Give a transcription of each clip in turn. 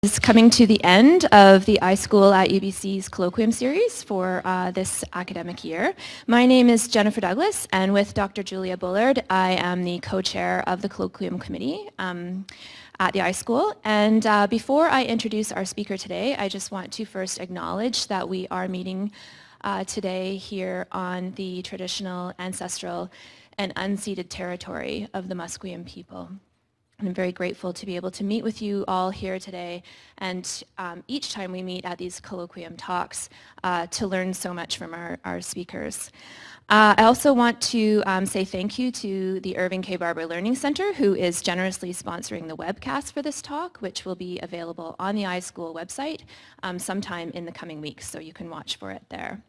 Is coming to the end of the iSchool at UBC's colloquium series for this academic year. My name is Jennifer Douglas, and with Dr. Julia Bullard, I am the co-chair of the colloquium committee at the iSchool. And before I introduce our speaker today, I just want to first acknowledge that we are meeting today here on the traditional, ancestral, and unceded territory of the Musqueam people. And I'm very grateful to be able to meet with you all here today, and each time we meet at these colloquium talks to learn so much from our speakers. I also want to say thank you to the Irving K. Barber Learning Center, who is generously sponsoring the webcast for this talk, which will be available on the iSchool website sometime in the coming weeks, so you can watch for it there.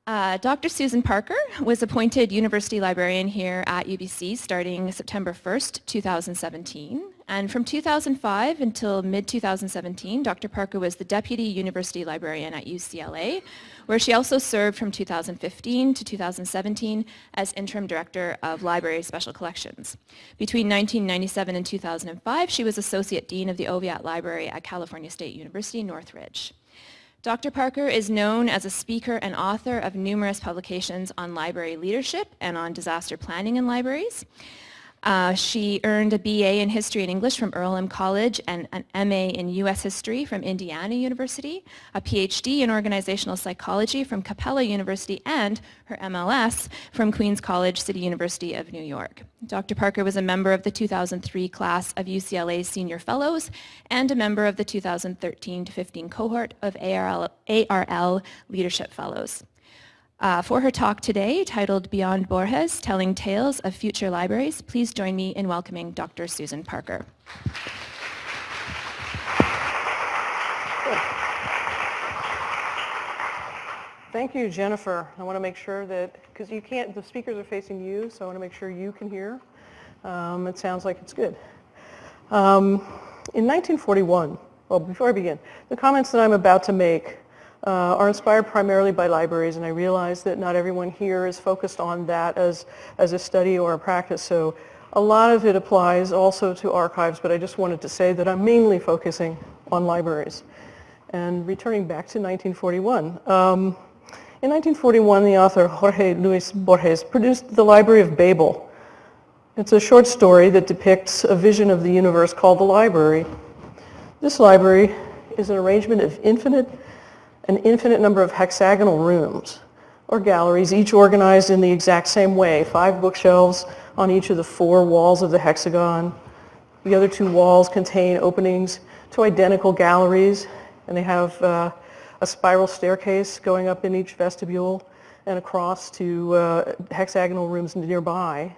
Dr. Susan Parker was appointed University Librarian here at UBC starting September 1st, 2017. And from 2005 until mid-2017, Dr. Parker was the Deputy University Librarian at UCLA, where she also served from 2015 to 2017 as Interim Director of Library Special Collections. Between 1997 and 2005, she was Associate Dean of the Oviatt Library at California State University, Northridge. Dr. Parker is known as a speaker and author of numerous publications on library leadership and on disaster planning in libraries. She earned a BA in History and English from Earlham College and an MA in U.S. History from Indiana University, a PhD in Organizational Psychology from Capella University, and her MLS from Queens College City University of New York. Dr. Parker was a member of the 2003 class of UCLA's Senior Fellows and a member of the 2013 to 15 cohort of ARL Leadership Fellows. For her talk today, titled Beyond Borges, Telling Tales of Future Libraries, please join me in welcoming Dr. Susan Parker. Thank you, Jennifer. I want to make sure that, because you can't, the speakers are facing you, so I want to make sure you can hear. It sounds like it's good. In 1941, well, before I begin, the comments that I'm about to make are inspired primarily by libraries, and I realize that not everyone here is focused on that as a study or a practice, so a lot of it applies also to archives, but I just wanted to say that I'm mainly focusing on libraries. And returning back to 1941, in 1941, the author Jorge Luis Borges produced The Library of Babel. It's a short story that depicts a vision of the universe called the library. This library is an arrangement of an infinite number of hexagonal rooms or galleries, each organized in the exact same way. 5 bookshelves on each of the 4 walls of the hexagon. The other 2 walls contain openings to identical galleries, and they have a spiral staircase going up in each vestibule and across to hexagonal rooms nearby.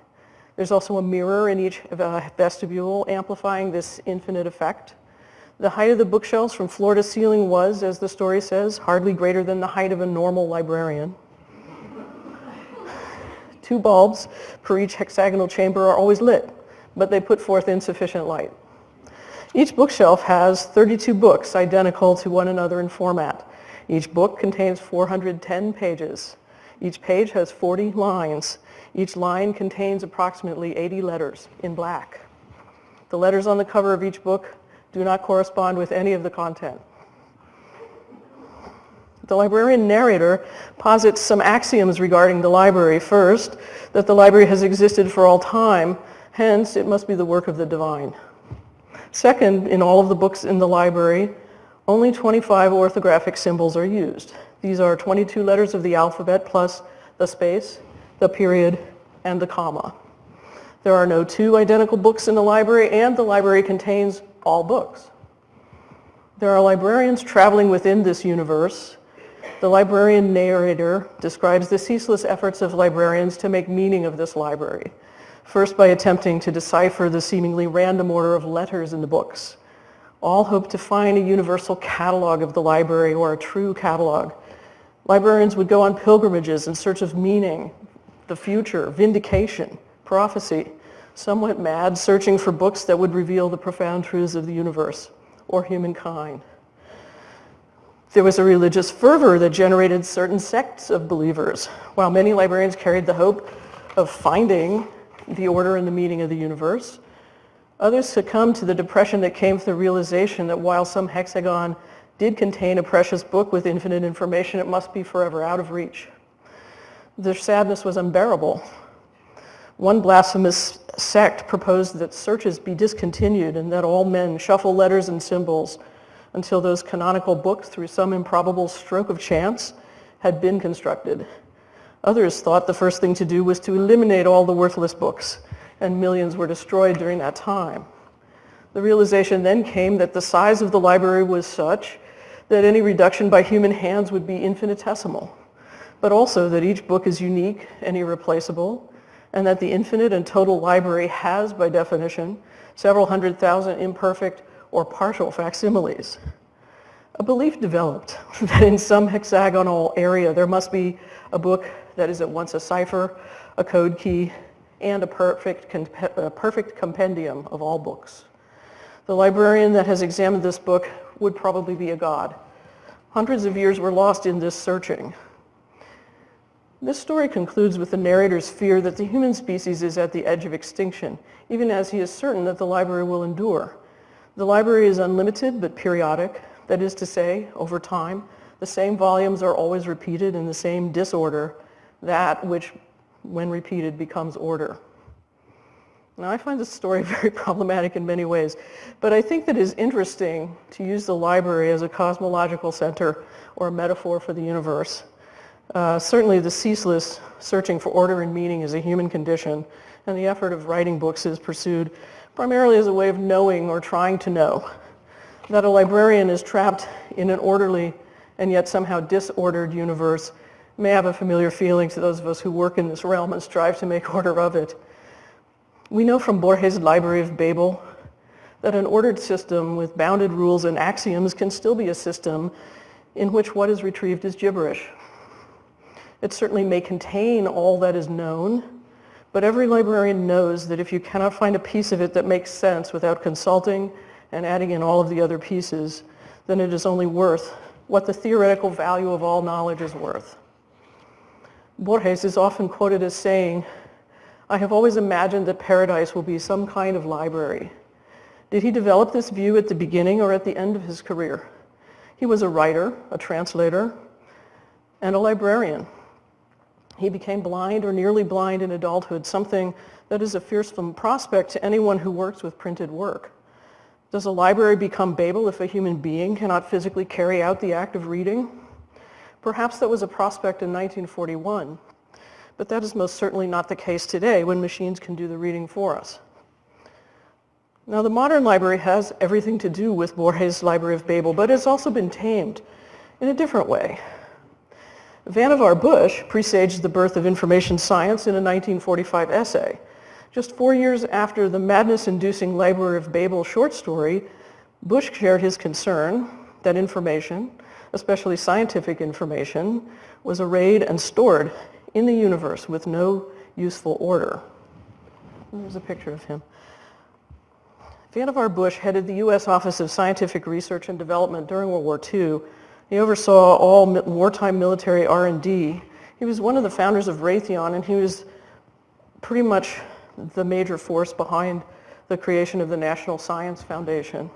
There's also a mirror in each vestibule, amplifying this infinite effect. The height of the bookshelves from floor to ceiling was, as the story says, hardly greater than the height of a normal librarian. 2 bulbs per each hexagonal chamber are always lit, but they put forth insufficient light. Each bookshelf has 32 books identical to one another in format. Each book contains 410 pages. Each page has 40 lines. Each line contains approximately 80 letters in black. The letters on the cover of each book do not correspond with any of the content. The librarian narrator posits some axioms regarding the library. First, that the library has existed for all time, hence it must be the work of the divine. Second, in all of the books in the library, only 25 orthographic symbols are used. These are 22 letters of the alphabet plus the space, the period, and the comma. There are no 2 identical books in the library, and the library contains all books. There are librarians traveling within this universe. The librarian narrator describes the ceaseless efforts of librarians to make meaning of this library, first by attempting to decipher the seemingly random order of letters in the books. All hope to find a universal catalog of the library, or a true catalog. Librarians would go on pilgrimages in search of meaning, the future, vindication, prophecy, some went mad searching for books that would reveal the profound truths of the universe or humankind. There was a religious fervor that generated certain sects of believers, while many librarians carried the hope of finding the order and the meaning of the universe. Others succumbed to the depression that came from the realization that while some hexagon did contain a precious book with infinite information, it must be forever out of reach. Their sadness was unbearable. One blasphemous sect proposed that searches be discontinued and that all men shuffle letters and symbols until those canonical books, through some improbable stroke of chance, had been constructed. Others thought the first thing to do was to eliminate all the worthless books, and millions were destroyed during that time. The realization then came that the size of the library was such that any reduction by human hands would be infinitesimal, but also that each book is unique and irreplaceable, and that the infinite and total library has, by definition, several 100,000 imperfect or partial facsimiles. A belief developed that in some hexagonal area there must be a book that is at once a cipher, a code key, and a perfect compendium of all books. The librarian that has examined this book would probably be a god. Hundreds of years were lost in this searching. This story concludes with the narrator's fear that the human species is at the edge of extinction, even as he is certain that the library will endure. The library is unlimited but periodic. That is to say, over time, the same volumes are always repeated in the same disorder, that which, when repeated, becomes order. Now, I find this story very problematic in many ways, but I think that it is interesting to use the library as a cosmological center or a metaphor for the universe. Certainly, the ceaseless searching for order and meaning is a human condition, and the effort of writing books is pursued primarily as a way of knowing or trying to know. That a librarian is trapped in an orderly and yet somehow disordered universe may have a familiar feeling to those of us who work in this realm and strive to make order of it. We know from Borges' Library of Babel that an ordered system with bounded rules and axioms can still be a system in which what is retrieved is gibberish. It certainly may contain all that is known, but every librarian knows that if you cannot find a piece of it that makes sense without consulting and adding in all of the other pieces, then it is only worth what the theoretical value of all knowledge is worth. Borges is often quoted as saying, "I have always imagined that paradise will be some kind of library." Did he develop this view at the beginning or at the end of his career? He was a writer, a translator, and a librarian. He became blind or nearly blind in adulthood, something that is a fearsome prospect to anyone who works with printed work. Does a library become Babel if a human being cannot physically carry out the act of reading? Perhaps that was a prospect in 1941, but that is most certainly not the case today when machines can do the reading for us. Now, the modern library has everything to do with Borges' Library of Babel, but it's also been tamed in a different way. Vannevar Bush presaged the birth of information science in a 1945 essay. Just 4 years after the madness-inducing Library of Babel short story, Bush shared his concern that information, especially scientific information, was arrayed and stored in the universe with no useful order. There's a picture of him. Vannevar Bush headed the U.S. Office of Scientific Research and Development during World War II. He oversaw all wartime military R&D. He was one of the founders of Raytheon, and he was pretty much the major force behind the creation of the National Science Foundation.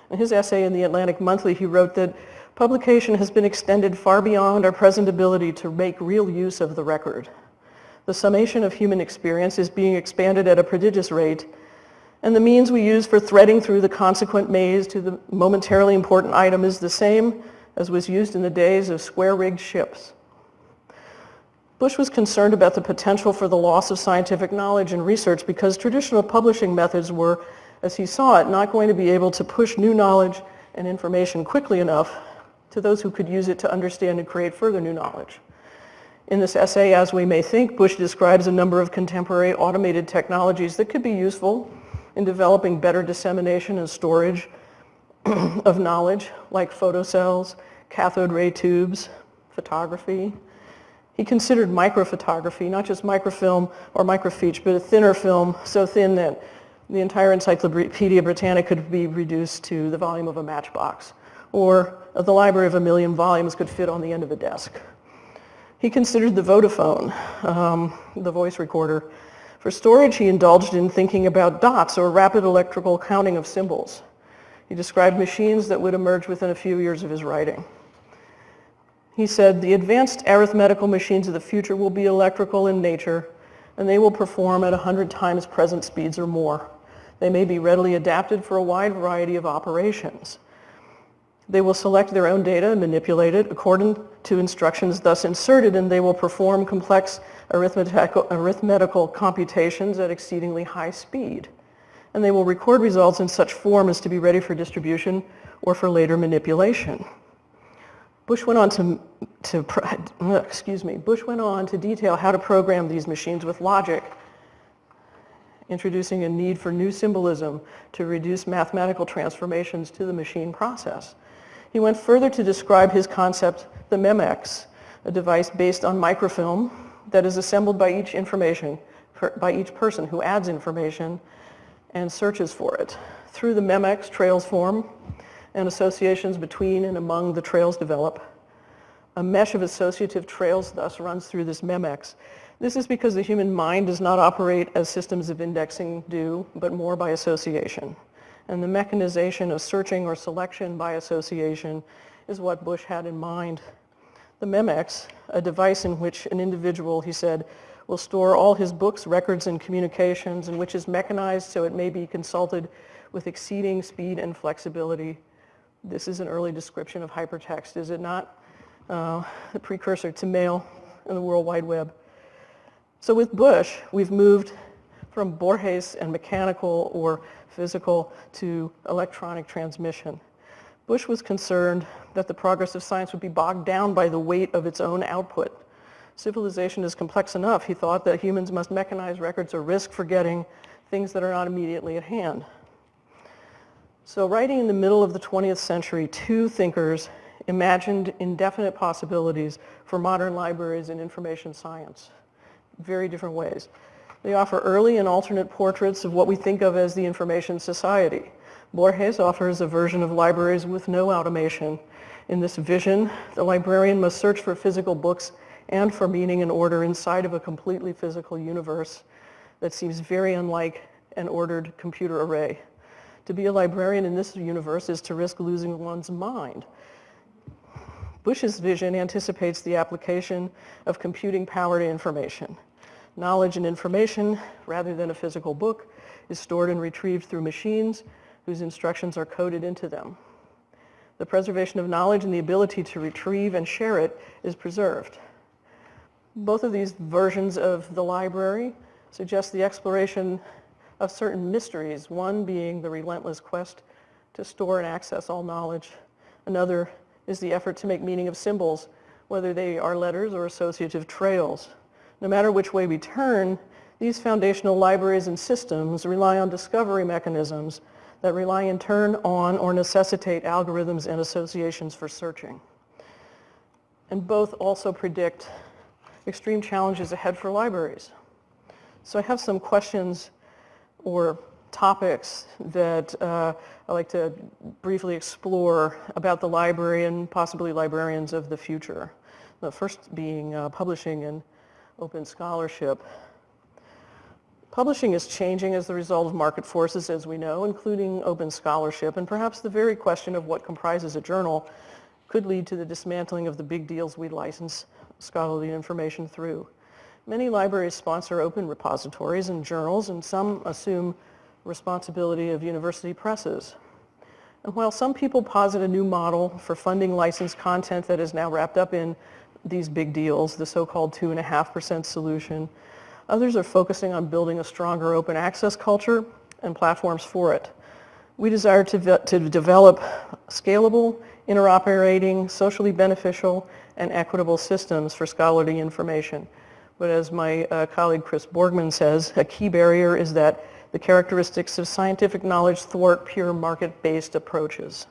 In his essay in the Atlantic Monthly, he wrote that publication has been extended far beyond our present ability to make real use of the record. The summation of human experience is being expanded at a prodigious rate, and the means we use for threading through the consequent maze to the momentarily important item is the same as was used in the days of square-rigged ships. Bush was concerned about the potential for the loss of scientific knowledge and research because traditional publishing methods were, as he saw it, not going to be able to push new knowledge and information quickly enough to those who could use it to understand and create further new knowledge. In this essay, As We May Think, Bush describes a number of contemporary automated technologies that could be useful in developing better dissemination and storage of knowledge, like photocells, cathode ray tubes, photography. He considered microphotography, not just microfilm or microfiche, but a thinner film so thin that the entire Encyclopedia Britannica could be reduced to the volume of a matchbox, or the library of 1 million volumes could fit on the end of a desk. He considered the Vodafone, the voice recorder, For storage, he indulged in thinking about dots or rapid electrical counting of symbols. He described machines that would emerge within a few years of his writing. He said, the advanced arithmetical machines of the future will be electrical in nature, and they will perform at 100 times present speeds or more. They may be readily adapted for a wide variety of operations. They will select their own data and manipulate it according to instructions thus inserted, and they will perform complex arithmetical computations at exceedingly high speed. And they will record results in such form as to be ready for distribution or for later manipulation. Bush went on to detail how to program these machines with logic, introducing a need for new symbolism to reduce mathematical transformations to the machine process. He went further to describe his concept, the Memex, a device based on microfilm that is assembled by each person who adds information and searches for it. Through the Memex, trails form and associations between and among the trails develop. A mesh of associative trails thus runs through this Memex. This is because the human mind does not operate as systems of indexing do, but more by association. And the mechanization of searching or selection by association is what Bush had in mind. The Memex, a device in which an individual, he said, will store all his books, records, and communications, and which is mechanized so it may be consulted with exceeding speed and flexibility. This is an early description of hypertext, is it not? The precursor to mail and the World Wide Web. So with Bush, we've moved from Borges and mechanical or physical to electronic transmission. Bush was concerned that the progress of science would be bogged down by the weight of its own output. Civilization is complex enough, he thought, that humans must mechanize records or risk forgetting things that are not immediately at hand. So writing in the middle of the 20th century, two thinkers imagined indefinite possibilities for modern libraries in information science. Very different ways. They offer early and alternate portraits of what we think of as the information society. Borges offers a version of libraries with no automation. In this vision, the librarian must search for physical books and for meaning and order inside of a completely physical universe that seems very unlike an ordered computer array. To be a librarian in this universe is to risk losing one's mind. Bush's vision anticipates the application of computing power to information. Knowledge and information, rather than a physical book, is stored and retrieved through machines whose instructions are coded into them. The preservation of knowledge and the ability to retrieve and share it is preserved. Both of these versions of the library suggest the exploration of certain mysteries, one being the relentless quest to store and access all knowledge. Another is the effort to make meaning of symbols, whether they are letters or associative trails. No matter which way we turn, these foundational libraries and systems rely on discovery mechanisms that rely in turn on or necessitate algorithms and associations for searching. And both also predict extreme challenges ahead for libraries. So I have some questions or topics that I'd like to briefly explore about the library and possibly librarians of the future. The first being publishing and open scholarship. Publishing is changing as the result of market forces, as we know, including open scholarship, and perhaps the very question of what comprises a journal could lead to the dismantling of the big deals we license scholarly information through. Many libraries sponsor open repositories and journals, and some assume responsibility of university presses. And while some people posit a new model for funding licensed content that is now wrapped up in these big deals, the so-called 2.5% solution, others are focusing on building a stronger open access culture and platforms for it. We desire to develop scalable, interoperating, socially beneficial, and equitable systems for scholarly information. But as my colleague Chris Borgman says, a key barrier is that the characteristics of scientific knowledge thwart pure market-based approaches.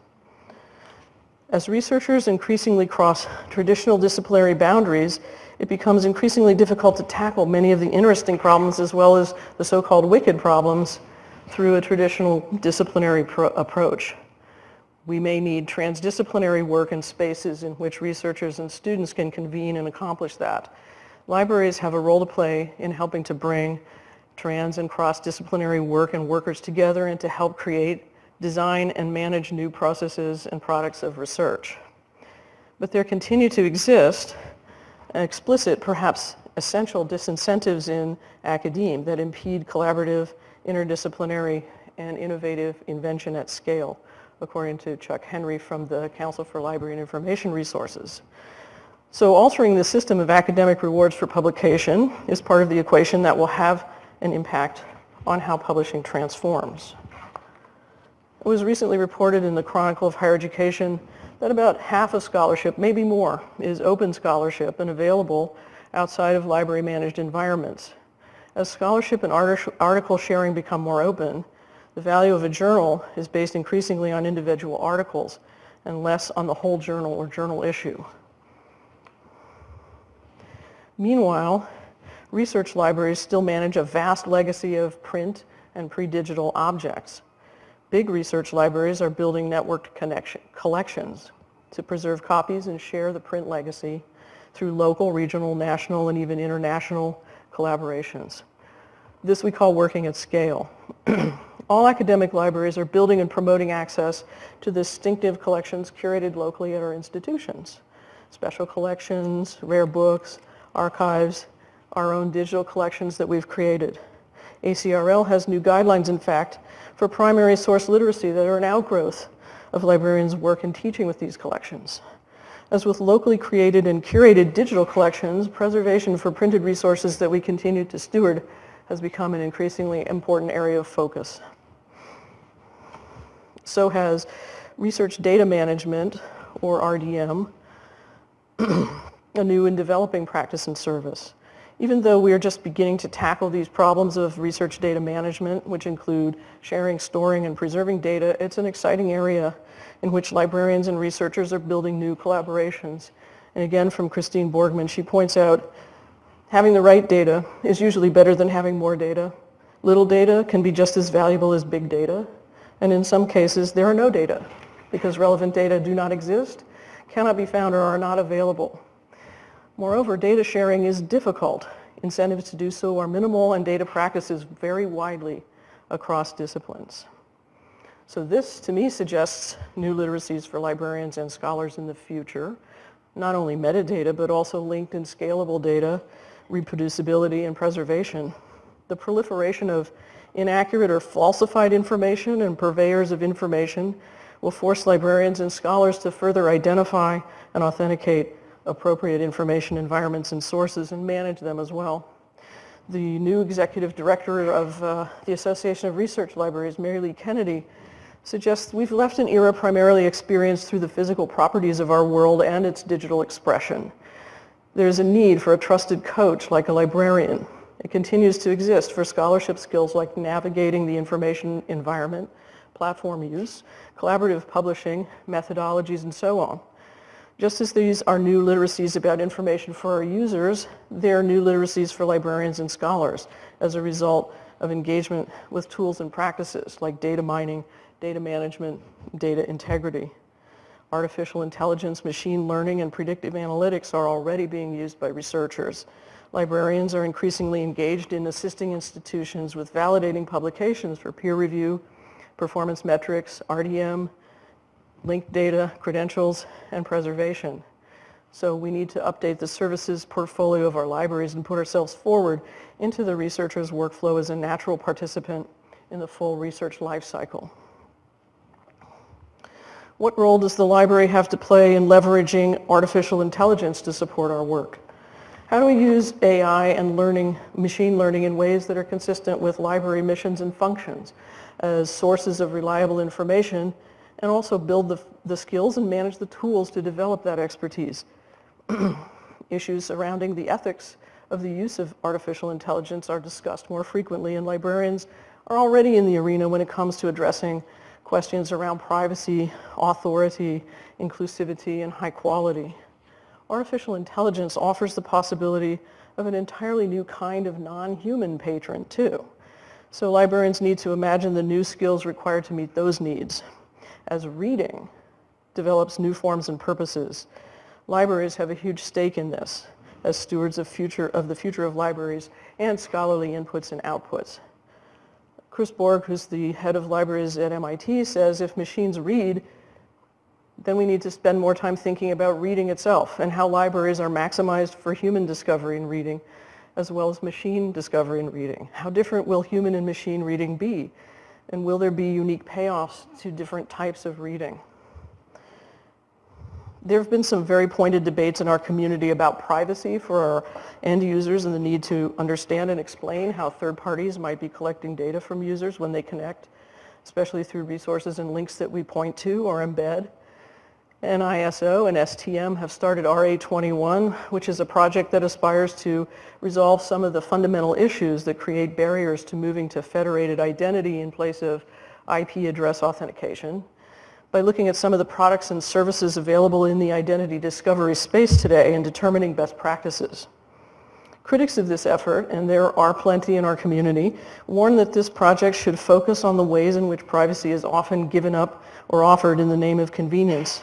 As researchers increasingly cross traditional disciplinary boundaries, it becomes increasingly difficult to tackle many of the interesting problems as well as the so-called wicked problems through a traditional disciplinary approach. We may need transdisciplinary work in spaces in which researchers and students can convene and accomplish that. Libraries have a role to play in helping to bring trans and cross-disciplinary work and workers together and to help create, design, and manage new processes and products of research. But there continue to exist explicit, perhaps essential disincentives in academe that impede collaborative, interdisciplinary, and innovative invention at scale, according to Chuck Henry from the Council for Library and Information Resources. So altering the system of academic rewards for publication is part of the equation that will have an impact on how publishing transforms. It was recently reported in the Chronicle of Higher Education that about half of scholarship, maybe more, is open scholarship and available outside of library-managed environments. As scholarship and article sharing become more open, the value of a journal is based increasingly on individual articles and less on the whole journal or journal issue. Meanwhile, research libraries still manage a vast legacy of print and pre-digital objects. Big research libraries are building networked collections to preserve copies and share the print legacy through local, regional, national, and even international collaborations. This we call working at scale. All academic libraries are building and promoting access to distinctive collections curated locally at our institutions. Special collections, rare books, archives, our own digital collections that we've created. ACRL has new guidelines, in fact, for primary source literacy that are an outgrowth of librarians' work in teaching with these collections. As with locally created and curated digital collections, preservation for printed resources that we continue to steward has become an increasingly important area of focus. So has research data management, or RDM, a new and developing practice and service. Even though we are just beginning to tackle these problems of research data management, which include sharing, storing, and preserving data, it's an exciting area in which librarians and researchers are building new collaborations. And again, from Christine Borgman, she points out, having the right data is usually better than having more data. Little data can be just as valuable as big data, and in some cases, there are no data, because relevant data do not exist, cannot be found, or are not available. Moreover, data sharing is difficult. Incentives to do so are minimal, and data practices vary widely across disciplines. So this, to me, suggests new literacies for librarians and scholars in the future, not only metadata, but also linked and scalable data, reproducibility, and preservation. The proliferation of inaccurate or falsified information and purveyors of information will force librarians and scholars to further identify and authenticate appropriate information environments and sources and manage them as well. The new executive director of the Association of Research Libraries, Mary Lee Kennedy, suggests we've left an era primarily experienced through the physical properties of our world and its digital expression. There's a need for a trusted coach like a librarian. It continues to exist for scholarship skills like navigating the information environment, platform use, collaborative publishing, methodologies, and so on. Just as these are new literacies about information for our users, they're new literacies for librarians and scholars as a result of engagement with tools and practices like data mining, data management, data integrity. Artificial intelligence, machine learning, and predictive analytics are already being used by researchers. Librarians are increasingly engaged in assisting institutions with validating publications for peer review, performance metrics, RDM, linked data, credentials, and preservation. So we need to update the services portfolio of our libraries and put ourselves forward into the researcher's workflow as a natural participant in the full research life cycle. What role does the library have to play in leveraging artificial intelligence to support our work? How do we use AI and machine learning in ways that are consistent with library missions and functions as sources of reliable information, and also build the skills and manage the tools to develop that expertise? Issues surrounding the ethics of the use of artificial intelligence are discussed more frequently, and librarians are already in the arena when it comes to addressing questions around privacy, authority, inclusivity, and high quality. Artificial intelligence offers the possibility of an entirely new kind of non-human patron, too. So librarians need to imagine the new skills required to meet those needs. As reading develops new forms and purposes, libraries have a huge stake in this. as stewards of the future of libraries and scholarly inputs and outputs. Chris Borges, who's the head of libraries at MIT, says if machines read, then we need to spend more time thinking about reading itself and how libraries are maximized for human discovery and reading, as well as machine discovery and reading. How different will human and machine reading be? And will there be unique payoffs to different types of reading? There have been some very pointed debates in our community about privacy for our end users and the need to understand and explain how third parties might be collecting data from users when they connect, especially through resources and links that we point to or embed. NISO and STM have started RA21, which is a project that aspires to resolve some of the fundamental issues that create barriers to moving to federated identity in place of IP address authentication, by looking at some of the products and services available in the identity discovery space today and determining best practices. Critics of this effort, and there are plenty in our community, warn that this project should focus on the ways in which privacy is often given up or offered in the name of convenience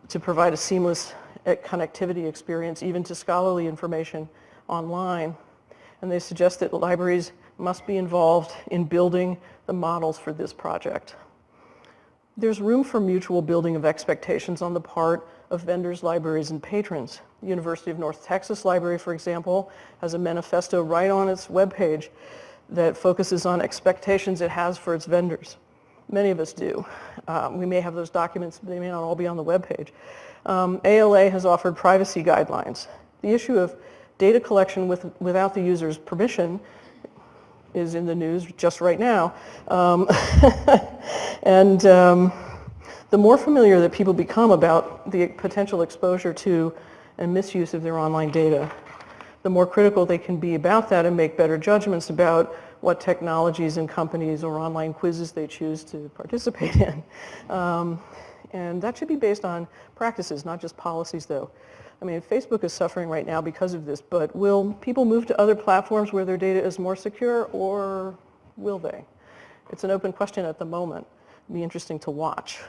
to provide a seamless connectivity experience even to scholarly information online. And they suggest that libraries must be involved in building the models for this project. There's room for mutual building of expectations on the part of vendors, libraries, and patrons. The University of North Texas Library, for example, has a manifesto right on its webpage that focuses on expectations it has for its vendors. Many of us do. We may have those documents, but they may not all be on the webpage. ALA has offered privacy guidelines. The issue of data collection without the user's permission is in the news just right now. And the more familiar that people become about the potential exposure to and misuse of their online data, the more critical they can be about that and make better judgments about what technologies and companies or online quizzes they choose to participate in. And that should be based on practices, not just policies, though. I mean, Facebook is suffering right now because of this, but will people move to other platforms where their data is more secure, or will they? It's an open question at the moment. It'll be interesting to watch.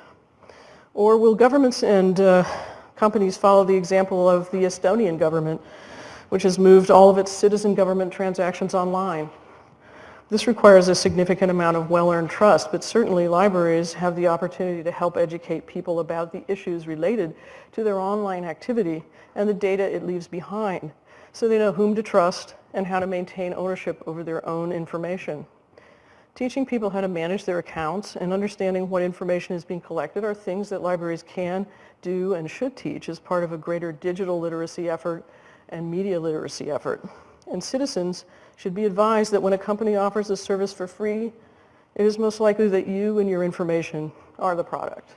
Or will governments and companies follow the example of the Estonian government, which has moved all of its citizen government transactions online? This requires a significant amount of well-earned trust, but certainly libraries have the opportunity to help educate people about the issues related to their online activity and the data it leaves behind, so they know whom to trust and how to maintain ownership over their own information. Teaching people how to manage their accounts and understanding what information is being collected are things that libraries can, do, and should teach as part of a greater digital literacy effort and media literacy effort. And citizens should be advised that when a company offers a service for free, it is most likely that you and your information are the product.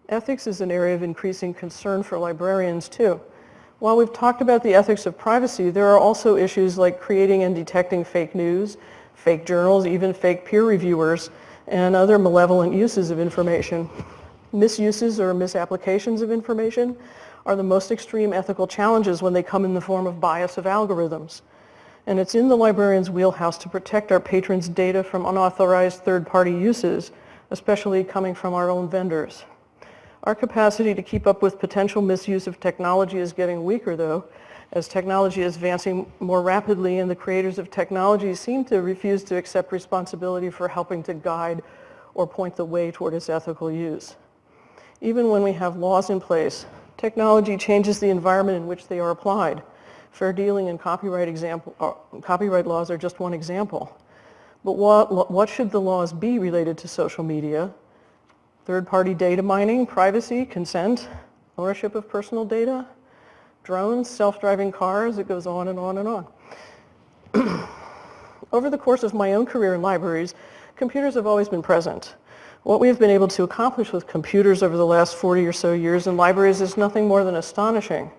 Ethics is an area of increasing concern for librarians, too. While we've talked about the ethics of privacy, there are also issues like creating and detecting fake news, fake journals, even fake peer reviewers, and other malevolent uses of information. Misuses or misapplications of information are the most extreme ethical challenges when they come in the form of bias of algorithms. And it's in the librarian's wheelhouse to protect our patrons' data from unauthorized third-party uses, especially coming from our own vendors. Our capacity to keep up with potential misuse of technology is getting weaker, though, as technology is advancing more rapidly and the creators of technology seem to refuse to accept responsibility for helping to guide or point the way toward its ethical use. Even when we have laws in place, technology changes the environment in which they are applied. Fair dealing and copyright laws are just one example. But what should the laws be related to social media? Third-party data mining, privacy, consent, ownership of personal data, drones, self-driving cars, it goes on and on and on. Over the course of my own career in libraries, computers have always been present. What we have been able to accomplish with computers over the last 40 or so years in libraries is nothing more than astonishing.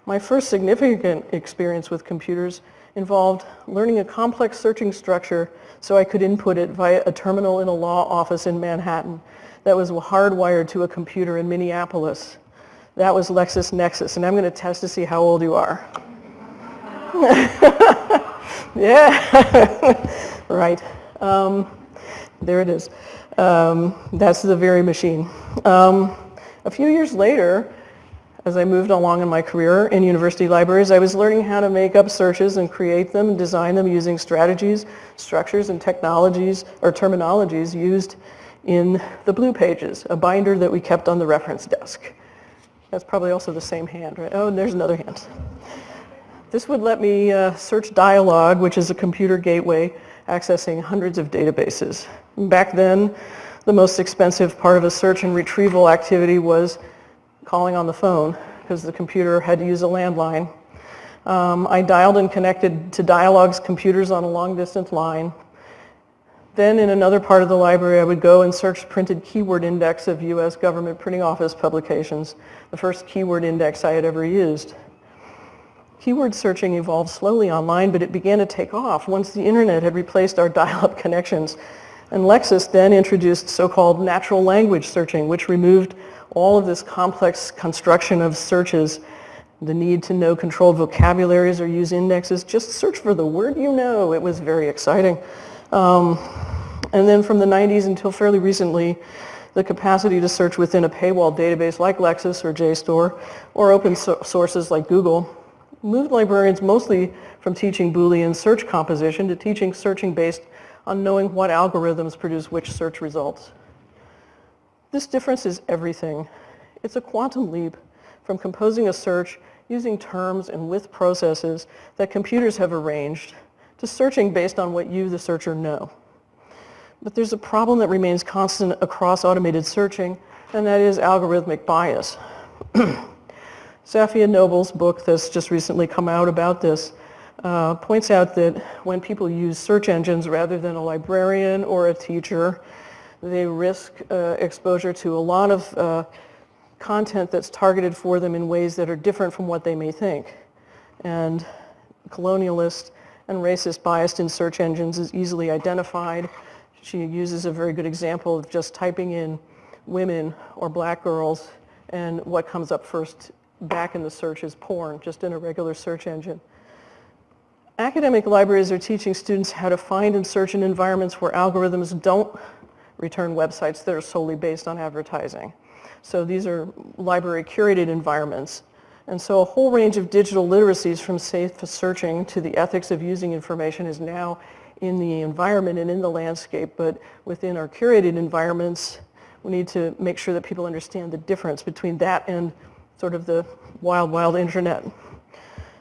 My first significant experience with computers involved learning a complex searching structure so I could input it via a terminal in a law office in Manhattan that was hardwired to a computer in Minneapolis. That was LexisNexis, and I'm going to test to see how old you are. Yeah, right. There it is. That's the very machine. A few years later, As I moved along in my career in university libraries, I was learning how to make up searches and create them and design them using strategies, structures, and technologies or terminologies used in the blue pages, a binder that we kept on the reference desk. That's probably also the same hand, right? Oh, and there's another hand. This would let me search dialogue, which is a computer gateway accessing hundreds of databases. Back then, the most expensive part of a search and retrieval activity was calling on the phone, because the computer had to use a landline. I dialed and connected to Dialogue's computers on a long-distance line. Then in another part of the library, I would go and search printed keyword index of U.S. government printing office publications, the first keyword index I had ever used. Keyword searching evolved slowly online, but it began to take off once the internet had replaced our dial-up connections. And Lexis then introduced so-called natural language searching, which removed all of this complex construction of searches, the need to know controlled vocabularies or use indexes. Just search for the word you know. It was very exciting. And then from the 90s until fairly recently, the capacity to search within a paywall database like Lexis or JSTOR or open sources like Google moved librarians mostly from teaching Boolean search composition to teaching searching based on knowing what algorithms produce which search results. This difference is everything. It's a quantum leap from composing a search using terms and with processes that computers have arranged to searching based on what you, the searcher, know. But there's a problem that remains constant across automated searching, and that is algorithmic bias. Safia Noble's book that's just recently come out about this points out that when people use search engines rather than a librarian or a teacher, they risk exposure to a lot of content that's targeted for them in ways that are different from what they may think. And colonialist and racist bias in search engines is easily identified. She uses a very good example of just typing in women or black girls, and what comes up first back in the search is porn, just in a regular search engine. Academic libraries are teaching students how to find and search in environments where algorithms don't return websites that are solely based on advertising. So these are library curated environments. And so a whole range of digital literacies from safe searching to the ethics of using information is now in the environment and in the landscape. But within our curated environments, we need to make sure that people understand the difference between that and sort of the wild, wild internet.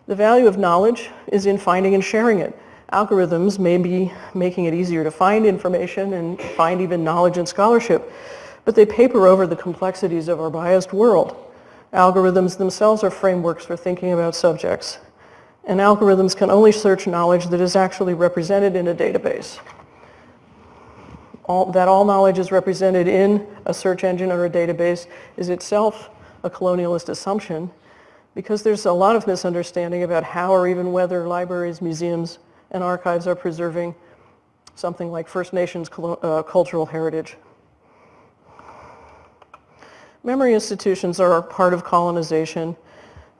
The value of knowledge is in finding and sharing it. Algorithms may be making it easier to find information and find even knowledge and scholarship, but they paper over the complexities of our biased world. Algorithms themselves are frameworks for thinking about subjects, and algorithms can only search knowledge that is actually represented in a database. All knowledge is represented in a search engine or a database is itself a colonialist assumption, because there's a lot of misunderstanding about how or even whether libraries, museums, and archives are preserving something like First Nations cultural heritage. Memory institutions are part of colonization.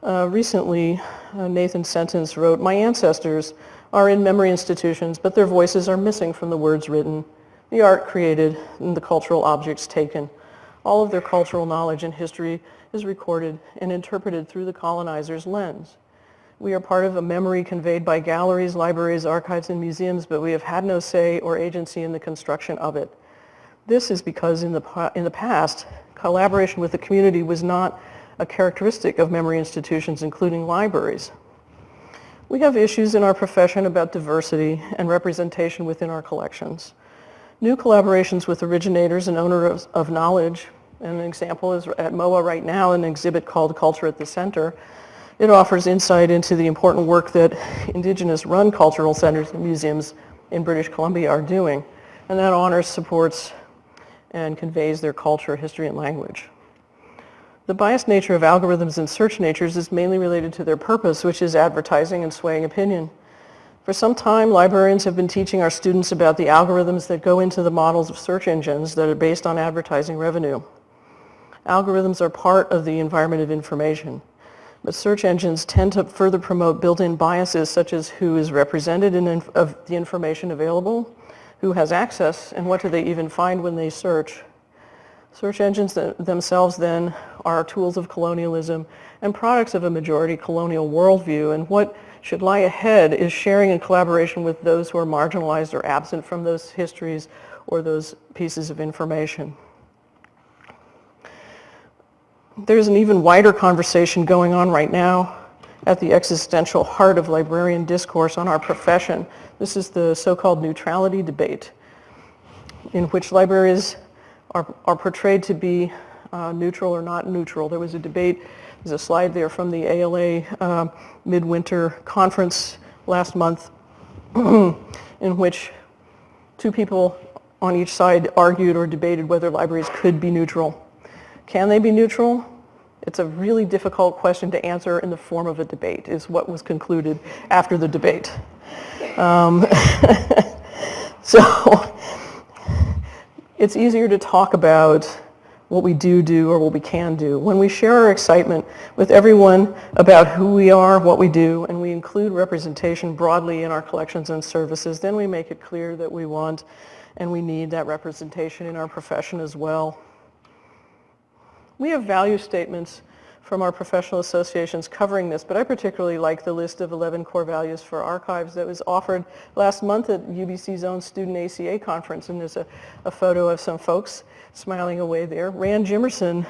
Recently, Nathan Sentence wrote, "My ancestors are in memory institutions, but their voices are missing from the words written, the art created, and the cultural objects taken. All of their cultural knowledge and history is recorded and interpreted through the colonizer's lens. We are part of a memory conveyed by galleries, libraries, archives, and museums, but we have had no say or agency in the construction of it. This is because in the past, collaboration with the community was not a characteristic of memory institutions, including libraries. We have issues in our profession about diversity and representation within our collections. New collaborations with originators and owners of knowledge, and an example is at MOA right now, an exhibit called Culture at the Center. It offers insight into the important work that Indigenous-run cultural centers and museums in British Columbia are doing, and that honors, supports, and conveys their culture, history, and language. The biased nature of algorithms and search natures is mainly related to their purpose, which is advertising and swaying opinion. For some time, librarians have been teaching our students about the algorithms that go into the models of search engines that are based on advertising revenue. Algorithms are part of the environment of information, but search engines tend to further promote built-in biases such as who is represented of the information available, who has access, and what do they even find when they search. Search engines themselves then are tools of colonialism and products of a majority colonial worldview, and what should lie ahead is sharing and collaboration with those who are marginalized or absent from those histories or those pieces of information. There's an even wider conversation going on right now at the existential heart of librarian discourse on our profession. This is the so-called Neutrality Debate, in which libraries are portrayed to be neutral or not neutral. There was a debate, there's a slide there from the ALA midwinter conference last month in which two people on each side argued or debated whether libraries could be neutral. Can they be neutral? It's a really difficult question to answer in the form of a debate, is what was concluded after the debate. So it's easier to talk about what we do or what we can do. When we share our excitement with everyone about who we are, what we do, and we include representation broadly in our collections and services, then we make it clear that we want and we need that representation in our profession as well. We have value statements from our professional associations covering this, but I particularly like the list of 11 core values for archives that was offered last month at UBC's own Student ACA conference, and there's a photo of some folks smiling away there. Rand Jimerson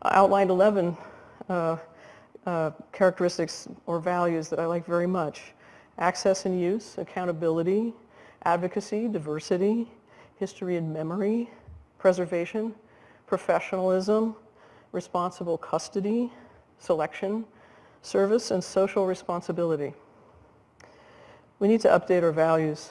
outlined 11 characteristics or values that I like very much. Access and use, accountability, advocacy, diversity, history and memory, preservation, professionalism, responsible custody, selection, service, and social responsibility. We need to update our values.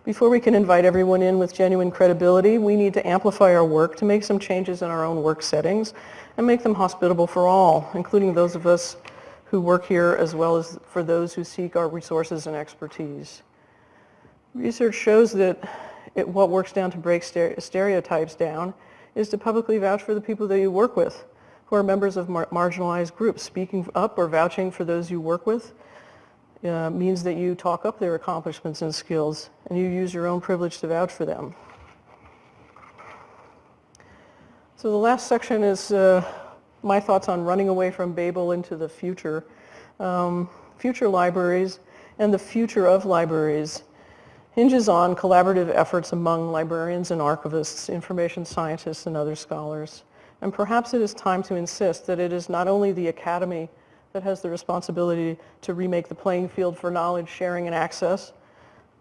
Before we can invite everyone in with genuine credibility, we need to amplify our work to make some changes in our own work settings and make them hospitable for all, including those of us who work here as well as for those who seek our resources and expertise. Research shows that what works down to break stereotypes down is to publicly vouch for the people that you work with, who are members of marginalized groups. Speaking up or vouching for those you work with means that you talk up their accomplishments and skills, and you use your own privilege to vouch for them. So the last section is my thoughts on running away from Babel into the future. Future libraries and the future of libraries hinges on collaborative efforts among librarians and archivists, information scientists, and other scholars. And perhaps it is time to insist that it is not only the academy that has the responsibility to remake the playing field for knowledge sharing and access.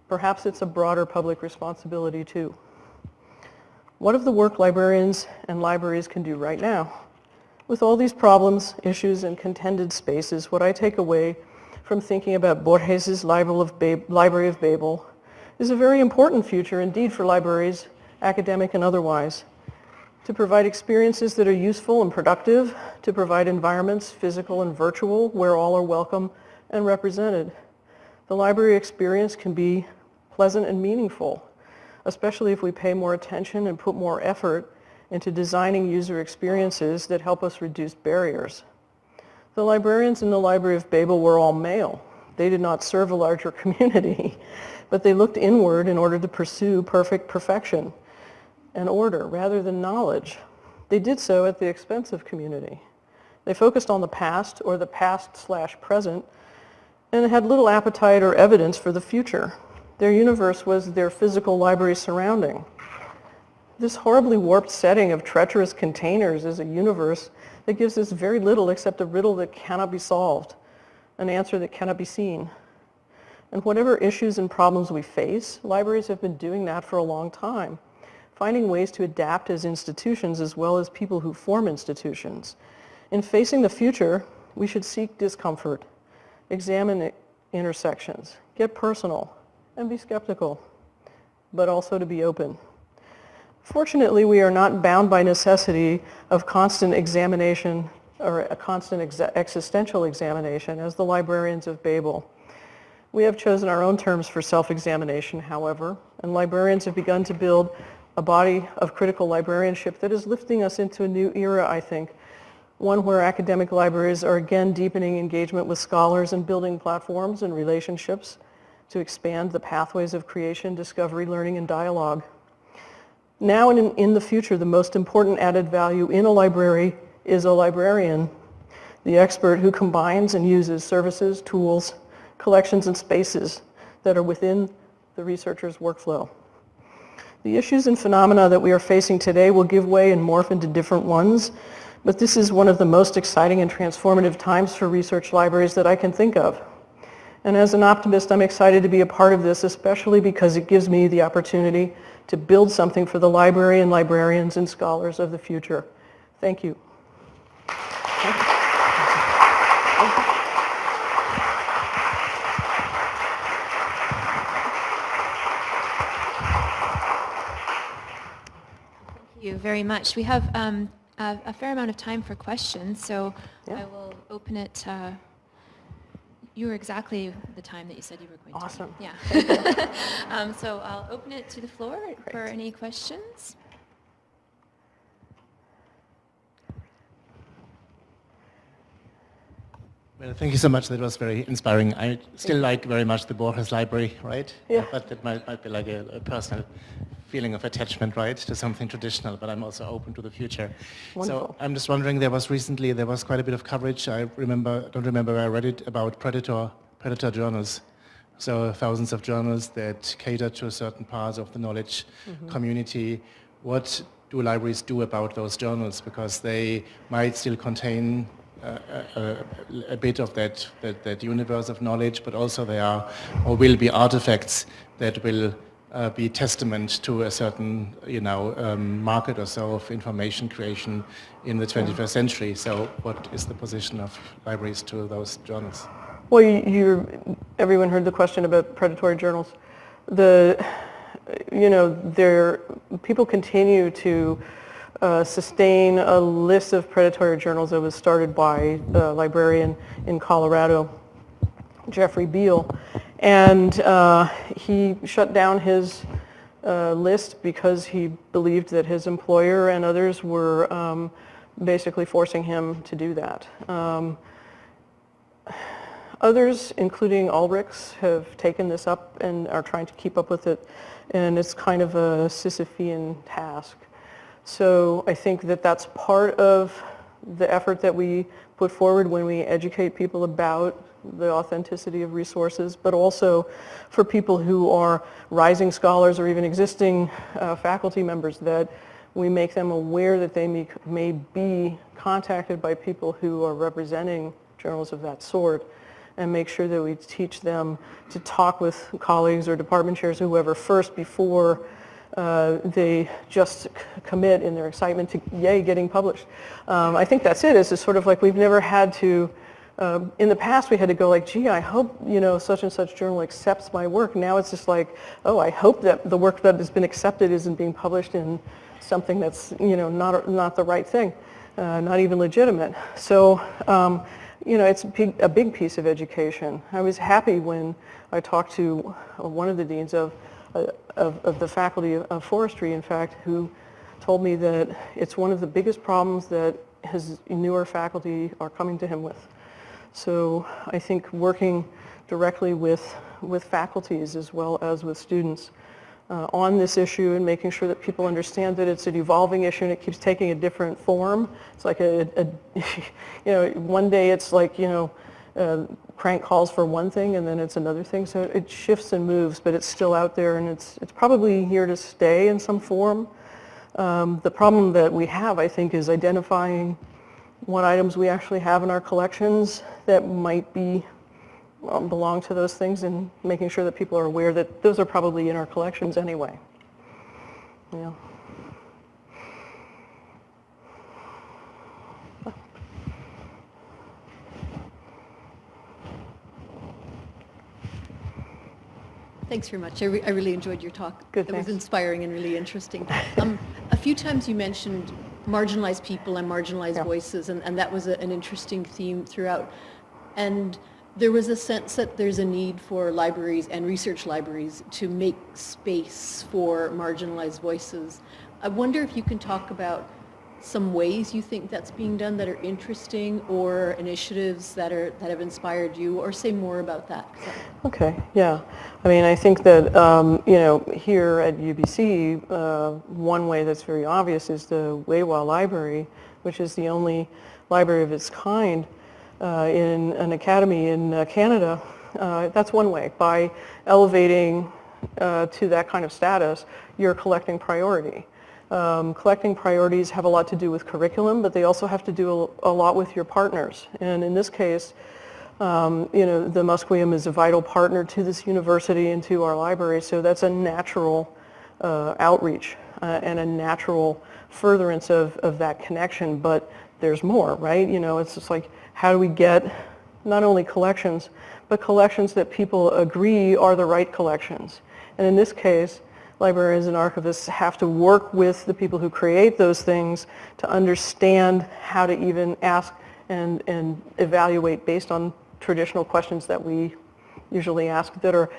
Perhaps it's a broader public responsibility too. What of the work librarians and libraries can do right now? With all these problems, issues, and contended spaces, what I take away from thinking about Borges' Library of Babel is a very important future indeed for libraries, academic and otherwise, to provide experiences that are useful and productive, to provide environments, physical and virtual, where all are welcome and represented. The library experience can be pleasant and meaningful, especially if we pay more attention and put more effort into designing user experiences that help us reduce barriers. The librarians in the Library of Babel were all male. They did not serve a larger community, but they looked inward in order to pursue perfection and order rather than knowledge. They did so at the expense of community. They focused on the past or the past/present and had little appetite or evidence for the future. Their universe was their physical library surrounding. This horribly warped setting of treacherous containers is a universe that gives us very little except a riddle that cannot be solved, an answer that cannot be seen. And whatever issues and problems we face, libraries have been doing that for a long time, finding ways to adapt as institutions as well as people who form institutions. In facing the future, we should seek discomfort, examine intersections, get personal, and be skeptical, but also to be open. Fortunately, we are not bound by necessity of constant examination or a constant existential examination as the librarians of Babel. We have chosen our own terms for self-examination, however, and librarians have begun to build a body of critical librarianship that is lifting us into a new era, I think, one where academic libraries are again deepening engagement with scholars and building platforms and relationships to expand the pathways of creation, discovery, learning, and dialogue. Now and in the future, the most important added value in a library is a librarian, the expert who combines and uses services, tools, collections, and spaces that are within the researcher's workflow. The issues and phenomena that we are facing today will give way and morph into different ones, but this is one of the most exciting and transformative times for research libraries that I can think of. And as an optimist, I'm excited to be a part of this, especially because it gives me the opportunity to build something for the library and librarians and scholars of the future. Thank you. Thank you very much. We have a fair amount of time for questions, so I will open it. You were exactly the time that you said you were going to. Awesome. Yeah. So I'll open it to the floor for any questions. Well, thank you so much. That was very inspiring. I still like very much the Borges library, right? Yeah. But it might be like a personal feeling of attachment, right, to something traditional, but I'm also open to the future. Wonderful. So I'm just wondering, there was quite a bit of coverage, don't remember where I read it, about predator journals. So thousands of journals that cater to certain parts of the knowledge community. What do libraries do about those journals? Because they might still contain a bit of that universe of knowledge, but also they are or will be artifacts that will be testament to a certain market or so of information creation in the 21st century. So what is the position of libraries to those journals? Well, everyone heard the question about predatory journals. People continue to sustain a list of predatory journals that was started by a librarian in Colorado, Jeffrey Beal, and he shut down his list because he believed that his employer and others were basically forcing him to do that. Others, including Ulrichs, have taken this up and are trying to keep up with it, and it's kind of a Sisyphean task. So I think that that's part of the effort that we put forward when we educate people about the authenticity of resources, but also for people who are rising scholars or even existing faculty members, that we make them aware that they may be contacted by people who are representing journals of that sort, and make sure that we teach them to talk with colleagues or department chairs, whoever, first before they just commit in their excitement to, yay, getting published. I think that's it. It's just sort of like we've never had to, in the past we had to go like, gee, I hope, such and such journal accepts my work. Now it's just like, oh, I hope that the work that has been accepted isn't being published in something that's, not the right thing, not even legitimate. So, it's a big piece of education. I was happy when I talked to one of the deans of the faculty of forestry, in fact, who told me that it's one of the biggest problems that his newer faculty are coming to him with. So I think working directly with faculties as well as with students on this issue and making sure that people understand that it's an evolving issue and it keeps taking a different form. It's like one day it's like, crank calls for one thing and then it's another thing. So it shifts and moves, but it's still out there and it's probably here to stay in some form. The problem that we have, I think, is identifying what items we actually have in our collections that might belong to those things, and making sure that people are aware that those are probably in our collections anyway. Yeah. Thanks very much. I really enjoyed your talk. Good, it thanks. was inspiring and really interesting. A few times you mentioned marginalized people and marginalized voices, and that was an interesting theme throughout. And there was a sense that there's a need for libraries and research libraries to make space for marginalized voices. I wonder if you can talk about some ways you think that's being done that are interesting, or initiatives that have inspired you, or say more about that. Okay, yeah. I mean, I think that, here at UBC, one way that's very obvious is the Weiwa Library, which is the only library of its kind in an academy in Canada. That's one way. By elevating to that kind of status, you're collecting priority. Collecting priorities have a lot to do with curriculum, but they also have to do a lot with your partners. And in this case, the Musqueam is a vital partner to this university and to our library, so that's a natural outreach and a natural furtherance of that connection, but there's more, right? It's just like, how do we get not only collections, but collections that people agree are the right collections? And in this case, librarians and archivists have to work with the people who create those things to understand how to even ask and evaluate based on traditional questions that we usually ask that are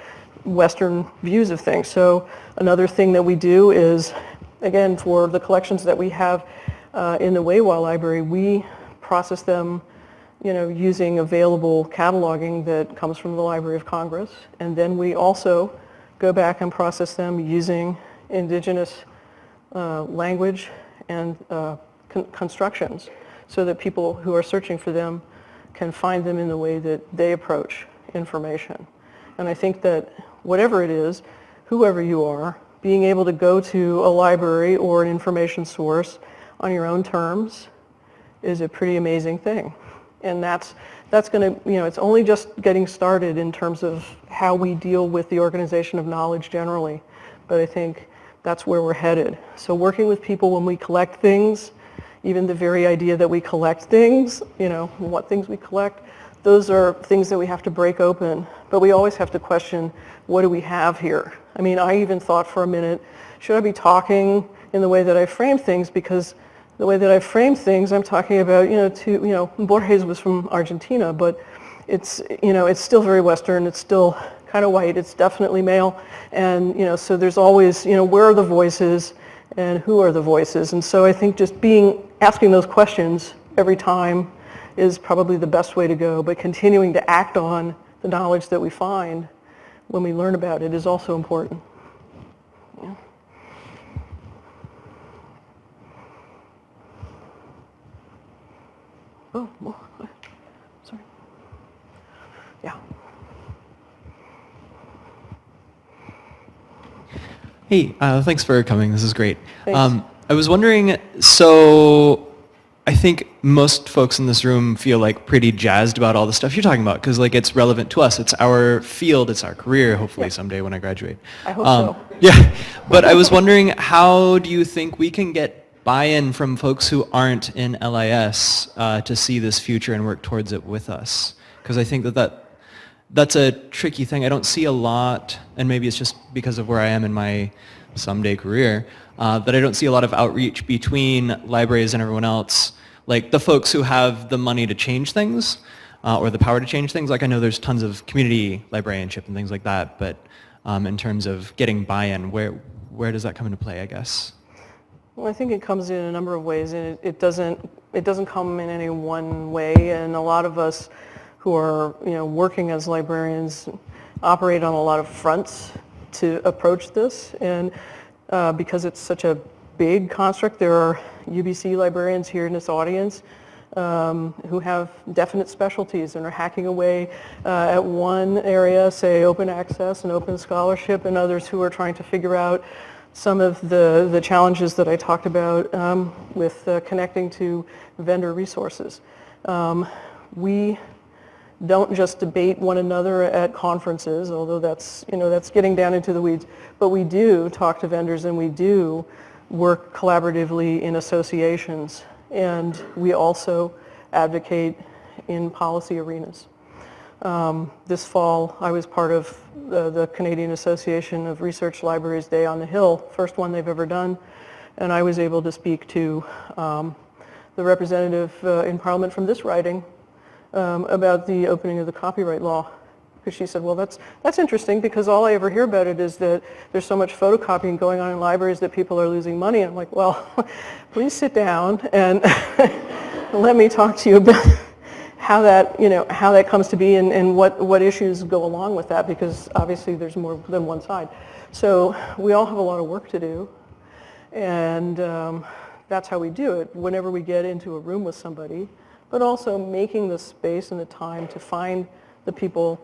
Western views of things. So another thing that we do is, again, for the collections that we have in the Weiwa Library, we process them using available cataloging that comes from the Library of Congress. And then we also go back and process them using indigenous language and constructions so that people who are searching for them can find them in the way that they approach information. And I think that whatever it is, whoever you are, being able to go to a library or an information source on your own terms is a pretty amazing thing. And that's going to, it's only just getting started in terms of how we deal with the organization of knowledge generally. But I think that's where we're headed. So working with people when we collect things, even the very idea that we collect things, what things we collect, those are things that we have to break open. But we always have to question, what do we have here? I mean, I even thought for a minute, should I be talking in the way that I frame things? Because the way that I frame things, I'm talking about, Borges was from Argentina, but it's still very Western, it's still kind of white, it's definitely male, and, so there's always, where are the voices and who are the voices? And so I think just asking those questions every time is probably the best way to go, but continuing to act on the knowledge that we find when we learn about it is also important. Yeah. Oh, sorry. Yeah. Hey, thanks for coming. This is great. Thanks. I was wondering, so I think most folks in this room feel like pretty jazzed about all the stuff you're talking about because it's relevant to us. It's our field. It's our career, hopefully someday when I graduate. I hope so. Yeah, but I was wondering, how do you think we can get buy-in from folks who aren't in LIS to see this future and work towards it with us? Because I think that's a tricky thing. I don't see a lot, and maybe it's just because of where I am in my someday career, that I don't see a lot of outreach between libraries and everyone else. Like the folks who have the money to change things or the power to change things. Like I know there's tons of community librarianship and things like that, but in terms of getting buy-in, where does that come into play, I guess? Well, I think it comes in a number of ways, and it doesn't come in any one way. And a lot of us who are working as librarians operate on a lot of fronts to approach this. And because it's such a big construct, there are UBC librarians here in this audience who have definite specialties and are hacking away at one area, say open access and open scholarship, and others who are trying to figure out some of the challenges that I talked about with connecting to vendor resources. We don't just debate one another at conferences, although that's getting down into the weeds, but we do talk to vendors and we do work collaboratively in associations, and we also advocate in policy arenas. This fall, I was part of the Canadian Association of Research Libraries Day on the Hill, first one they've ever done, and I was able to speak to the representative in Parliament from this riding about the opening of the copyright law. Because she said, well, that's interesting because all I ever hear about it is that there's so much photocopying going on in libraries that people are losing money. And I'm like, well, please sit down and let me talk to you about how that comes to be and what issues go along with that, because obviously there's more than one side. So we all have a lot of work to do, and that's how we do it whenever we get into a room with somebody, but also making the space and the time to find the people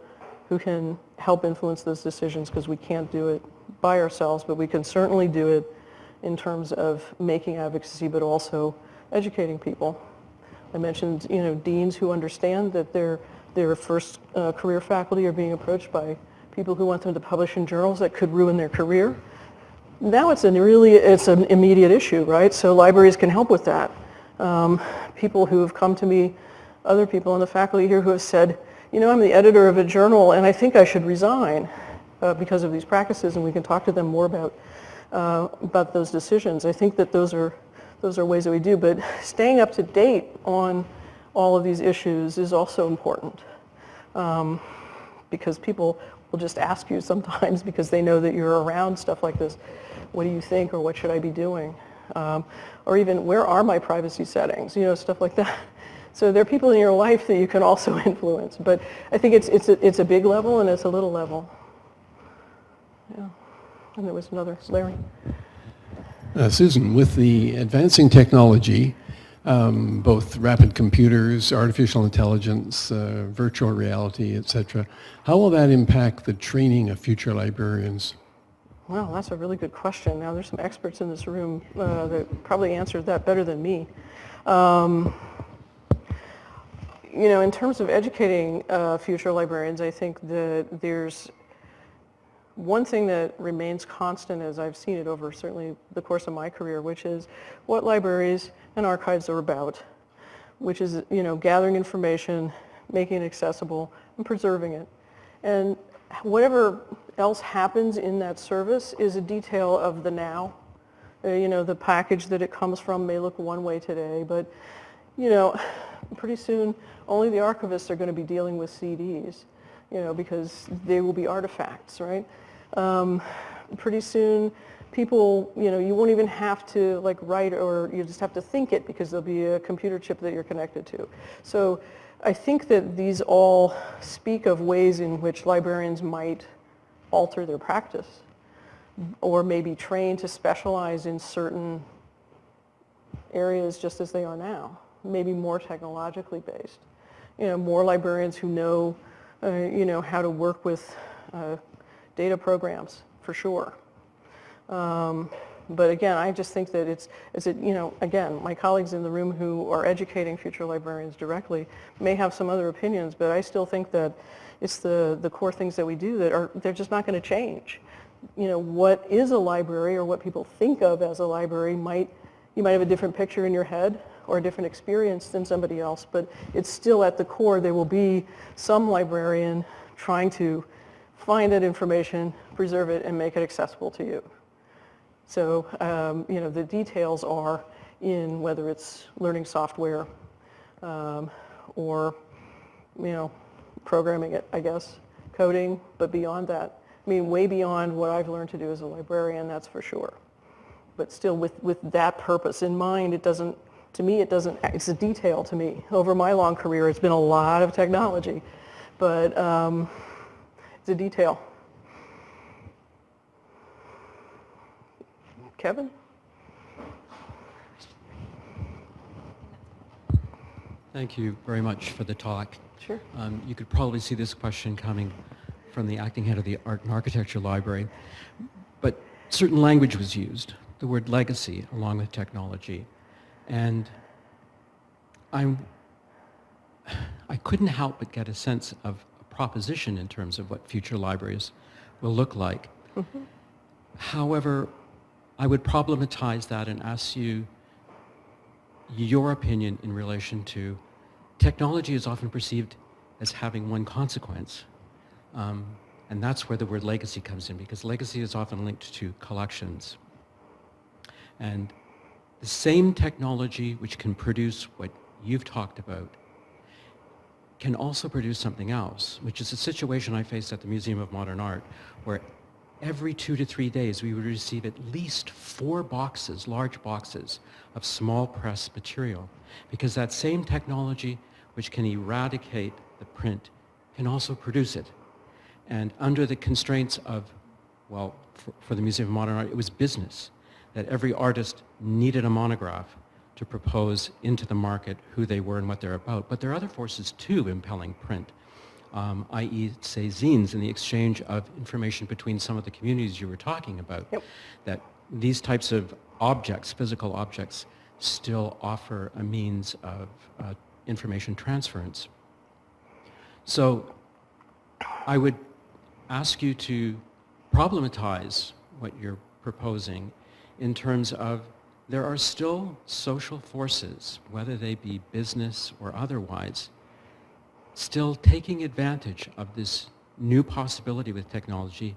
who can help influence those decisions, because we can't do it by ourselves, but we can certainly do it in terms of making advocacy, but also educating people. I mentioned, deans who understand that their first career faculty are being approached by people who want them to publish in journals that could ruin their career. Now it's an immediate issue, right? So libraries can help with that. People who have come to me, other people in the faculty here who have said, I'm the editor of a journal and I think I should resign because of these practices, and we can talk to them more about those decisions. I think that those are ways that we do, but staying up to date on all of these issues is also important, because people will just ask you sometimes, because they know that you're around stuff like this, what do you think, or what should I be doing? Or even, where are my privacy settings? Stuff like that. So there are people in your life that you can also influence, but I think it's a big level and it's a little level. Yeah. And there was another, Larry. Susan, with the advancing technology, both rapid computers, artificial intelligence, virtual reality, etc., how will that impact the training of future librarians? Well, that's a really good question. Now, there's some experts in this room that probably answered that better than me. In terms of educating future librarians, I think that there's one thing that remains constant, as I've seen it over certainly the course of my career, which is what libraries and archives are about, which is, gathering information, making it accessible, and preserving it. And whatever else happens in that service is a detail of the now. The package that it comes from may look one way today, but, pretty soon only the archivists are going to be dealing with CDs, because they will be artifacts, right? Pretty soon people, you won't even have to write, or you just have to think it, because there'll be a computer chip that you're connected to. So I think that these all speak of ways in which librarians might alter their practice, or maybe train to specialize in certain areas just as they are now, maybe more technologically based. More librarians who know, how to work with data programs, for sure. But again, I just think that again, my colleagues in the room who are educating future librarians directly may have some other opinions, but I still think that it's the core things that we do they're just not going to change. What is a library, or what people think of as a library, you might have a different picture in your head or a different experience than somebody else, but it's still at the core. There will be some librarian trying to find that information, preserve it, and make it accessible to you. So, the details are in whether it's learning software or, programming it, I guess, coding, but beyond that. Way beyond what I've learned to do as a librarian, that's for sure. But still with that purpose in mind, it's a detail to me. Over my long career, it's been a lot of technology, but it's a detail. Kevin? Thank you very much for the talk. Sure. You could probably see this question coming from the acting head of the Art and Architecture Library, but certain language was used, the word legacy, along with technology. And I couldn't help but get a sense of a proposition in terms of what future libraries will look like. Mm-hmm. However, I would problematize that and ask you your opinion in relation to technology is often perceived as having one consequence. And that's where the word legacy comes in, because legacy is often linked to collections. And the same technology which can produce what you've talked about can also produce something else, which is a situation I faced at the Museum of Modern Art, where every 2 to 3 days we would receive at least 4 boxes, large boxes, of small press material, because that same technology which can eradicate the print, can also produce it. And under the constraints of, well, for the Museum of Modern Art, it was business, that every artist needed a monograph to propose into the market who they were and what they're about. But there are other forces too impelling print, i.e. say zines and the exchange of information between some of the communities you were talking about. Yep. That these types of objects, physical objects, still offer a means of information transference. So I would ask you to problematize what you're proposing in terms of there are still social forces, whether they be business or otherwise, still taking advantage of this new possibility with technology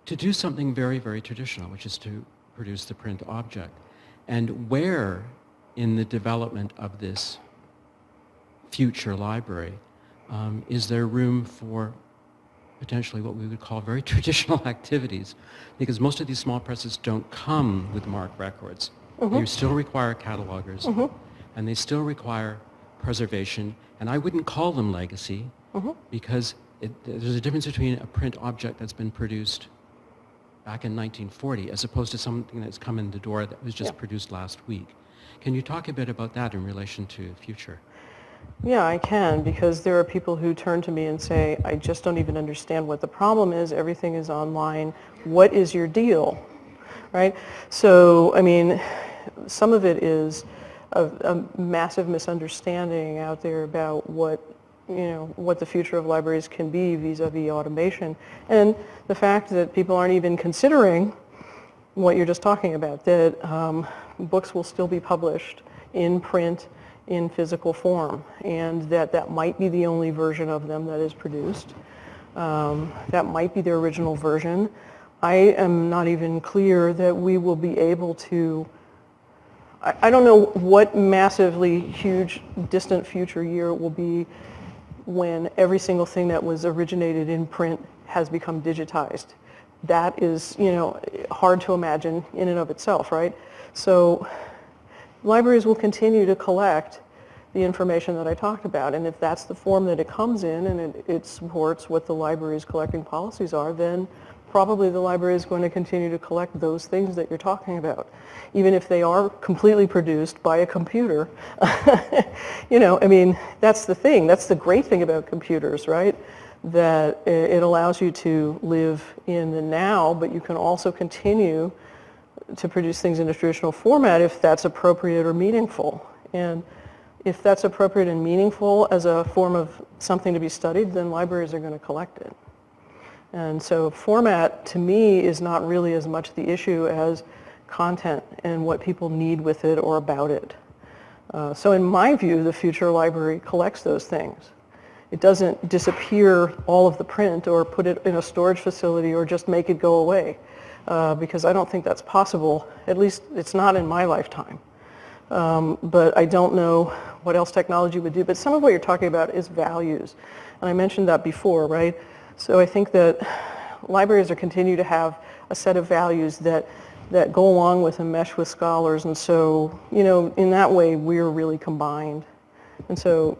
to do something very, very traditional, which is to produce the print object. And where in the development of this future library is there room for potentially what we would call very traditional activities, because most of these small presses don't come with marked records. They still require catalogers, and they still require preservation, and I wouldn't call them legacy, because there's a difference between a print object that's been produced back in 1940 as opposed to something that's come in the door that was just produced last week. Can you talk a bit about that in relation to the future? Yeah, I can, because there are people who turn to me and say, I just don't even understand what the problem is. Everything is online. What is your deal? Right? So, I mean, some of it is a massive misunderstanding out there about what the future of libraries can be vis-a-vis automation. And the fact that people aren't even considering what you're just talking about, that books will still be published in print, in physical form, and that might be the only version of them that is produced. That might be their original version. I am not even clear that we will be able to, I don't know what massively huge distant future year it will be when every single thing that was originated in print has become digitized. That is, hard to imagine in and of itself, right? So libraries will continue to collect the information that I talked about, and if that's the form that it comes in and it supports what the library's collecting policies are, then probably the library is going to continue to collect those things that you're talking about, even if they are completely produced by a computer. That's the thing. That's the great thing about computers, right? That it allows you to live in the now, but you can also continue to produce things in a traditional format if that's appropriate or meaningful. And if that's appropriate and meaningful as a form of something to be studied, then libraries are going to collect it. And so format, to me, is not really as much the issue as content and what people need with it or about it. So in my view, the future library collects those things. It doesn't disappear all of the print or put it in a storage facility or just make it go away, because I don't think that's possible. At least it's not in my lifetime. But I don't know what else technology would do. But some of what you're talking about is values. And I mentioned that before, right? So I think that libraries are continue to have a set of values that go along with and mesh with scholars. And so, in that way, we're really combined. And so,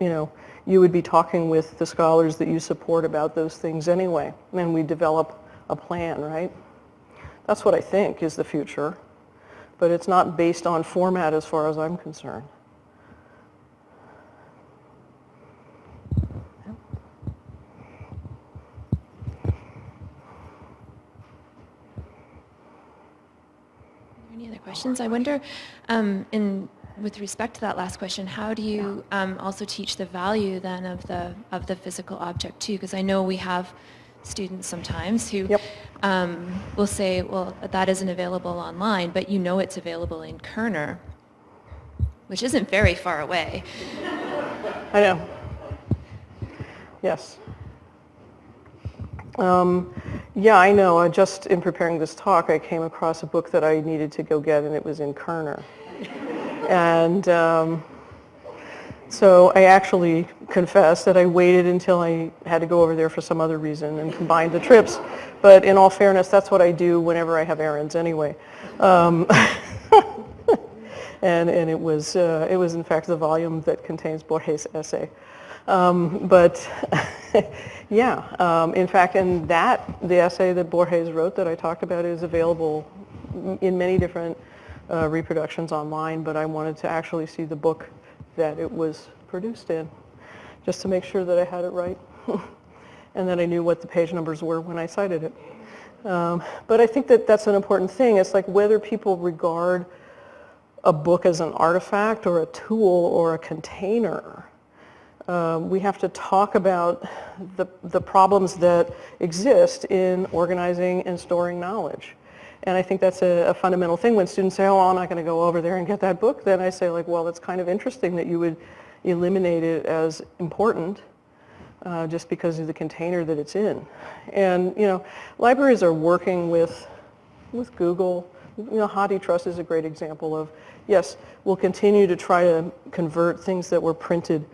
you would be talking with the scholars that you support about those things anyway. And we develop a plan, right? That's what I think is the future. But it's not based on format as far as I'm concerned. Any other questions? I wonder, with respect to that last question, how do you also teach the value then of the physical object too? Because I know we have students sometimes who will say, well, that isn't available online, but it's available in Kerner, which isn't very far away. I know. Yes. Yeah, I know. Just in preparing this talk, I came across a book that I needed to go get, and it was in Kerner. And so I actually confess that I waited until I had to go over there for some other reason and combined the trips. But in all fairness, that's what I do whenever I have errands anyway. and it was in fact the volume that contains Borges' essay. But yeah, in fact, and the essay that Borges wrote that I talked about is available in many different reproductions online, but I wanted to actually see the book that it was produced in, just to make sure that I had it right, and that I knew what the page numbers were when I cited it. But I think that that's an important thing. It's like whether people regard a book as an artifact or a tool or a container. We have to talk about the problems that exist in organizing and storing knowledge. And I think that's a fundamental thing. When students say, oh, I'm not going to go over there and get that book, then I say, like, well, it's kind of interesting that you would eliminate it as important just because of the container that it's in. And, you know, libraries are working with Google. You know, HathiTrust is a great example of, yes, we'll continue to try to convert things that were printed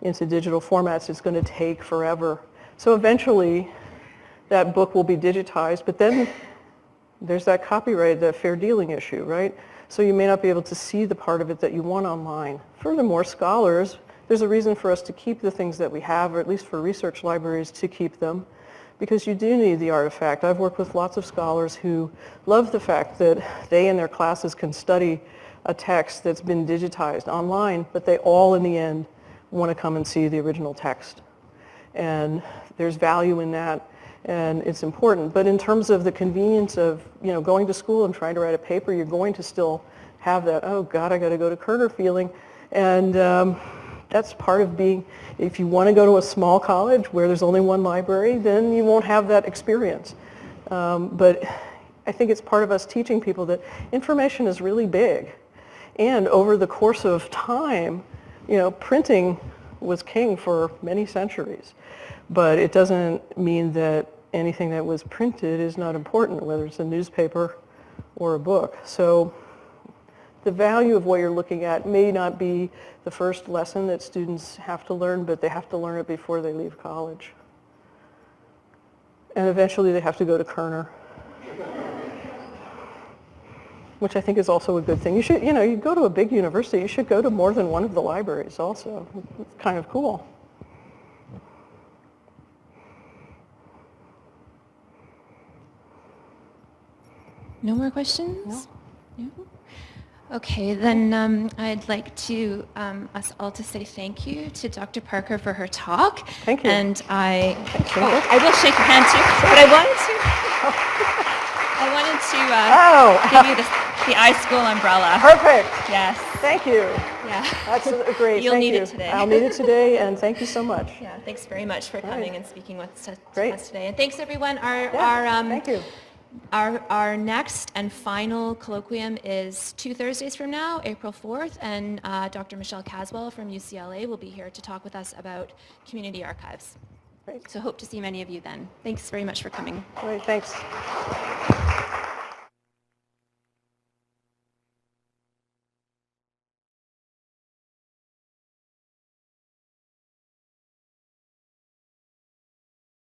into digital formats. It's going to take forever. So eventually, that book will be digitized, but then there's that copyright, that fair dealing issue, right? So you may not be able to see the part of it that you want online. Furthermore, scholars, there's a reason for us to keep the things that we have, or at least for research libraries to keep them, because you do need the artifact. I've worked with lots of scholars who love the fact that they in their classes can study a text that's been digitized online, but they all in the end want to come and see the original text. And there's value in that, and it's important. But in terms of the convenience of, you know, going to school and trying to write a paper, you're going to still have that, oh God, I got to go to Kerner feeling. And that's part of being, if you want to go to a small college where there's only one library, then you won't have that experience. But I think it's part of us teaching people that information is really big. And over the course of time, you know, printing was king for many centuries. But it doesn't mean that anything that was printed is not important, whether it's a newspaper or a book. So the value of what you're looking at may not be the first lesson that students have to learn, but they have to learn it before they leave college. And eventually they have to go to Kerner, which I think is also a good thing. You should, you know, you go to a big university, you should go to more than one of the libraries also. It's kind of cool. No more questions? No. Okay, then I'd like to us all to say thank you to Dr. Parker for her talk. Thank you. And I you. will shake your hand too, but I wanted to give you the iSchool umbrella. Perfect. Yes. Thank you. Yeah. That's great. You'll Thank need you. it today. I'll need it today, and thank you so much. Yeah. Thanks very much for coming Right. and speaking with us Great. today. And thanks everyone. Thank you. Our next and final colloquium is 2 Thursdays from now, April 4th, and Dr. Michelle Caswell from UCLA will be here to talk with us about community archives. Great. So hope to see many of you then. Thanks very much for coming. Great. Thanks.